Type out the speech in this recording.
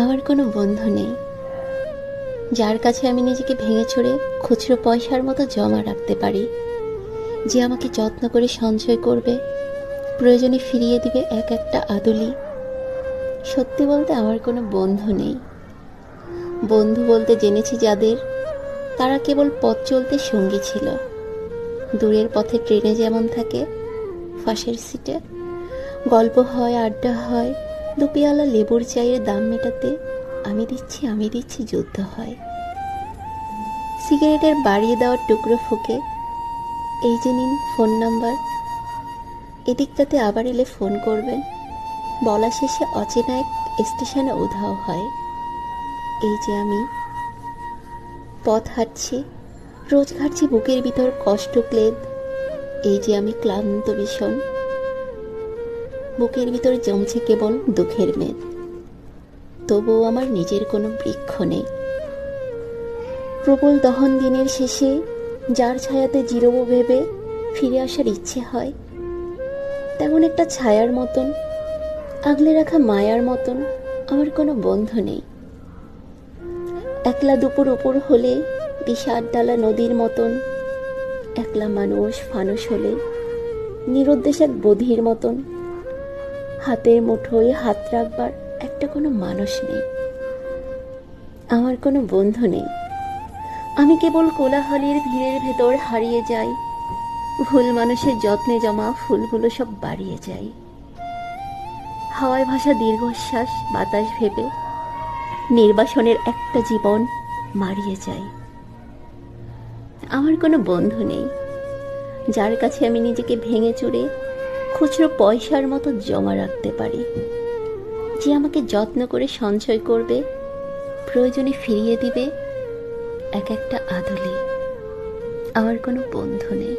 আমার কোনো বন্ধু নেই যার কাছে আমি নিজেকে ভেঙে চুরে খুচরো পয়সার মতো জমা রাখতে পারি, যে আমাকে যত্ন করে সঞ্চয় করবে, প্রয়োজনে ফিরিয়ে দিবে এক একটা আদুলি। সত্যি বলতে আমার কোনো বন্ধু নেই। বন্ধু বলতে জেনেছি যাদের, তারা কেবল পথ চলতে সঙ্গী ছিল। দূরের পথে ট্রেনে যেমন থাকে, ফাঁসের সিটে গল্প হয়, আড্ডা হয়, দুপিয়ালা লেবুর চায়ের দাম মেটাতে আমি দিচ্ছি যুদ্ধ হয়। সিগারেটের বাড়িয়ে দেওয়ার টুকরো ফুঁকে, এই যে নিন ফোন নাম্বার, এদিকটাতে আবার এলে ফোন করবেন, বলা শেষে অচেনা এক স্টেশনে উধাও হয়। এই যে আমি পথ হাঁটছি, রোজ ঘাটছি বুকের ভিতর কষ্ট ক্লেদ। এই যে আমি ক্লান্ত ভীষণ, বুকের ভিতর জমছে কেবল দুঃখের মেদ। তবুও আমার নিজের কোনো বৃক্ষ নেই। প্রবল দহন দিনের শেষে যার ছায়াতে জিরবো ভেবে ফিরে আসার ইচ্ছে হয়, তেমন একটা ছায়ার মতন, আগলে রাখা মায়ার মতন আমার কোনো বন্ধু নেই। একলা দুপুর উপর হলে বিষাদ ডালা নদীর মতন, একলা মানুষ ফানুস হলে নিরুদ্দেশ এক বধির মতন। হাতের মুঠোয় হাত রাখবার একটা কোনো মানুষ নেই। আমার কোনো বন্ধু নেই। আমি কেবল কোলাহলের ভিড়ের ভেতর হারিয়ে যাই, ভুল মানুষের যত্নে জমা ফুলগুলো সব বাড়িয়ে যায়। হাওয়ায় ভাসা দীর্ঘশ্বাস বাতাস ভেবে নির্বাসনের একটা জীবন মারিয়ে যায়। আমার কোনো বন্ধু নেই যার কাছে আমি নিজেকে ভেঙে চুরে খুচরো পয়সার মতো জমা রাখতে পারি, যে আমাকে যত্ন করে সঞ্চয় করবে, প্রয়োজনে ফিরিয়ে দিবে এক একটা আদলে। আমার কোনো বন্ধু নেই।